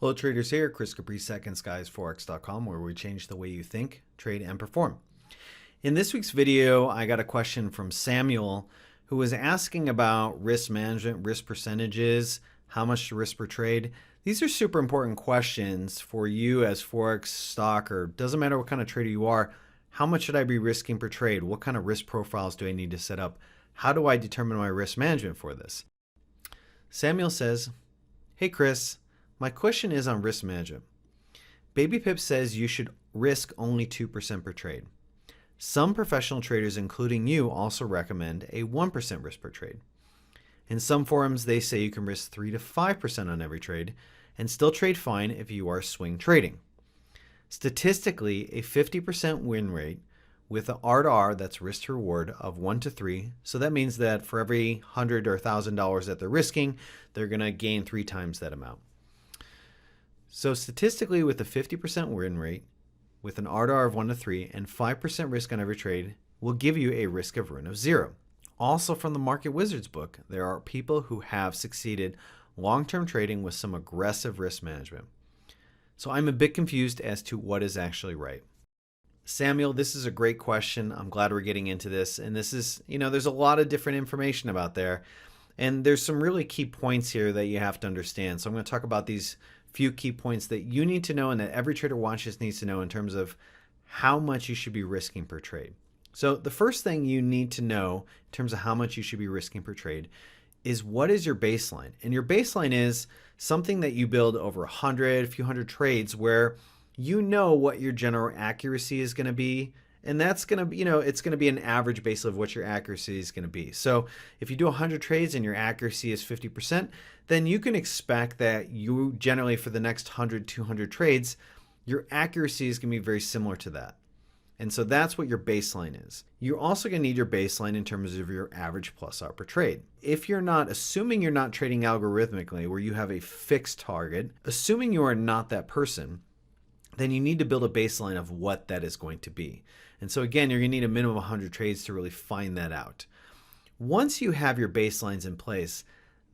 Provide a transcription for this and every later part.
Hello traders, here Chris Kaprizak and Forex.com, where we change the way you think, trade, and perform. In this week's video, I got a question from Samuel, who was asking about risk management, risk percentages, how much to risk per trade. These are super important questions for you as Forex, stock, or doesn't matter what kind of trader you are. How much should I be risking per trade? What kind of risk profiles do I need to set up? How do I determine my risk management for this? Samuel says, "Hey Chris, my question is on risk management. Baby Pip says you should risk only 2% per trade. Some professional traders, including you, also recommend a 1% risk per trade. In some forums, they say you can risk 3 to 5% on every trade and still trade fine if you are swing trading. Statistically, a 50% win rate with an R to R, that's risk to reward, of 1 to 3. So that means that for every $100 or $1,000 that they're risking, they're going to gain 3 times that amount. So statistically, with a 50% win rate, with an R to R of 1 to 3 and 5% risk on every trade, will give you a risk of ruin of 0. Also from the Market Wizards book, there are people who have succeeded long-term trading with some aggressive risk management. So I'm a bit confused as to what is actually right." Samuel, this is a great question. I'm glad we're getting into this. And this is, there's a lot of different information about there. And there's some really key points here that you have to understand. So I'm going to talk about these few key points that you need to know and that every trader watches needs to know in terms of how much you should be risking per trade. So the first thing you need to know in terms of how much you should be risking per trade is what is your baseline. And your baseline is something that you build over a few hundred trades where you know what your general accuracy is going to be. And that's going to be, it's going to be an average base of what your accuracy is going to be. So if you do 100 trades and your accuracy is 50%, then you can expect that you generally for the next 100, 200 trades, your accuracy is going to be very similar to that. And so that's what your baseline is. You're also going to need your baseline in terms of your average plus R per trade. If you're not, assuming you're not trading algorithmically where you have a fixed target, assuming you are not that person, then you need to build a baseline of what that is going to be. And so again, you're going to need a minimum of 100 trades to really find that out. Once you have your baselines in place,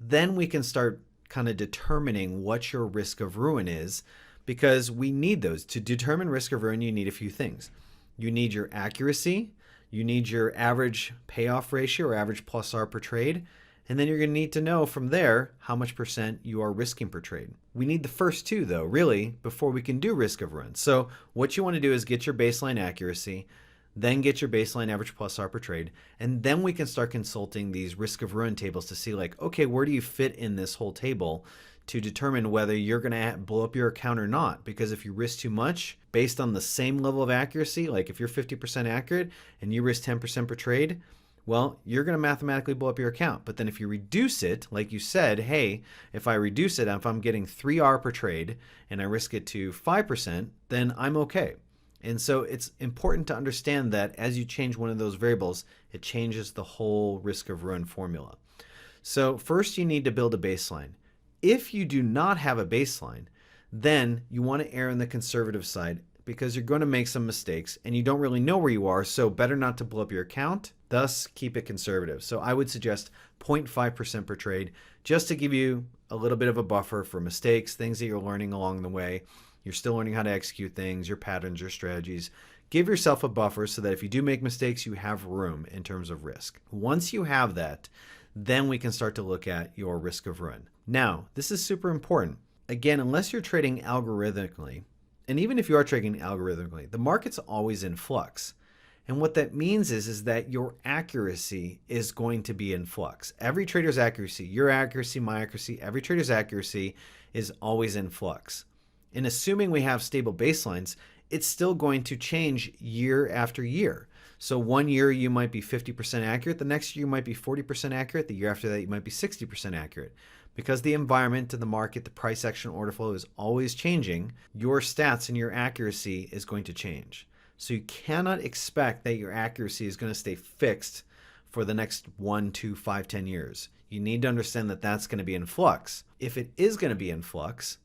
then we can start kind of determining what your risk of ruin is, because we need those. To determine risk of ruin, you need a few things. You need your accuracy, you need your average payoff ratio or average plus R per trade, and then you're going to need to know from there how much percent you are risking per trade. We need the first two though, really, before we can do risk of ruin. So what you want to do is get your baseline accuracy, then get your baseline average plus R per trade, and then we can start consulting these risk of ruin tables to see like, okay, where do you fit in this whole table to determine whether you're going to blow up your account or not. Because if you risk too much based on the same level of accuracy, like if you're 50% accurate and you risk 10% per trade, well, you're going to mathematically blow up your account. But then if you reduce it, like you said, hey, if I reduce it, if I'm getting 3R per trade and I risk it to 5%, then I'm okay. And so it's important to understand that as you change one of those variables, it changes the whole risk of ruin formula. So first you need to build a baseline. If you do not have a baseline, then you want to err on the conservative side because you're going to make some mistakes and you don't really know where you are, so better not to blow up your account, thus keep it conservative. So I would suggest 0.5% per trade just to give you a little bit of a buffer for mistakes, things that you're learning along the way. You're still learning how to execute things, your patterns, your strategies. Give yourself a buffer so that if you do make mistakes, you have room in terms of risk. Once you have that, then we can start to look at your risk of ruin. Now, this is super important. Again, unless you're trading algorithmically, and even if you are trading algorithmically, the market's always in flux. And what that means is that your accuracy is going to be in flux. Every trader's accuracy, your accuracy, my accuracy, every trader's accuracy is always in flux. And assuming we have stable baselines, it's still going to change year after year. So one year you might be 50% accurate, the next year you might be 40% accurate, the year after that you might be 60% accurate. Because the environment and the market, the price action order flow is always changing, your stats and your accuracy is going to change. So you cannot expect that your accuracy is going to stay fixed for the next 1, 2, 5, 10 years. You need to understand that that's going to be in flux. If it is going to be in flux,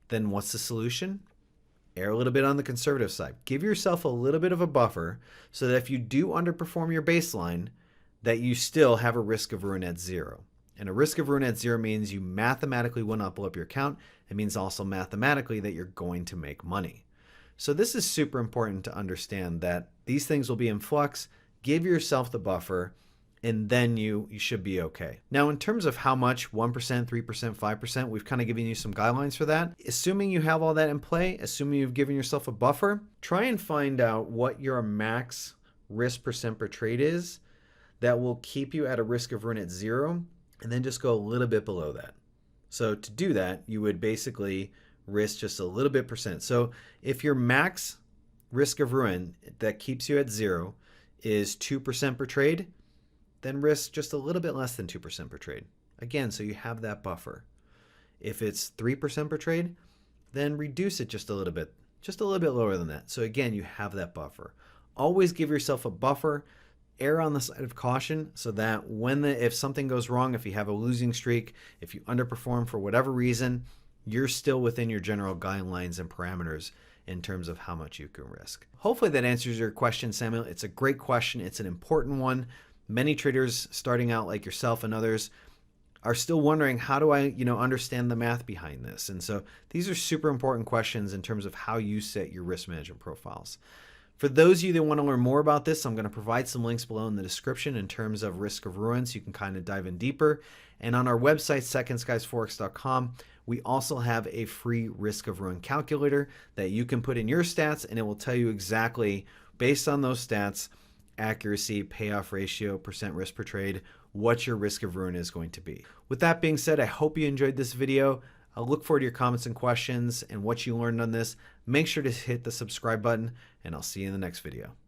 then what's the solution? Err a little bit on the conservative side. Give yourself a little bit of a buffer so that if you do underperform your baseline, that you still have a risk of ruin at 0. And a risk of ruin at 0 means you mathematically will not blow up your account. It means also mathematically that you're going to make money. So this is super important to understand that these things will be in flux. Give yourself the buffer, and then you should be okay. Now, in terms of how much, 1%, 3%, 5%, we've kind of given you some guidelines for that. Assuming you have all that in play, assuming you've given yourself a buffer, try and find out what your max risk percent per trade is that will keep you at a risk of ruin at 0, and then just go a little bit below that. So to do that, you would basically risk just a little bit percent. So if your max risk of ruin that keeps you at 0 is 2% per trade, then risk just a little bit less than 2% per trade. Again, so you have that buffer. If it's 3% per trade, then reduce it just a little bit lower than that. So again, you have that buffer. Always give yourself a buffer. Err on the side of caution so that if something goes wrong, if you have a losing streak, if you underperform for whatever reason, you're still within your general guidelines and parameters in terms of how much you can risk. Hopefully that answers your question, Samuel. It's a great question. It's an important one. Many traders starting out like yourself and others are still wondering, how do I, understand the math behind this? And so these are super important questions in terms of how you set your risk management profiles. For those of you that want to learn more about this, I'm going to provide some links below in the description in terms of risk of ruin, so you can kind of dive in deeper. And on our website, secondsguysforex.com, we also have a free risk of ruin calculator that you can put in your stats, and it will tell you exactly, based on those stats, accuracy, payoff ratio, percent risk per trade, what your risk of ruin is going to be. With that being said, I hope you enjoyed this video. I'll look forward to your comments and questions and what you learned on this. Make sure to hit the subscribe button, and I'll see you in the next video.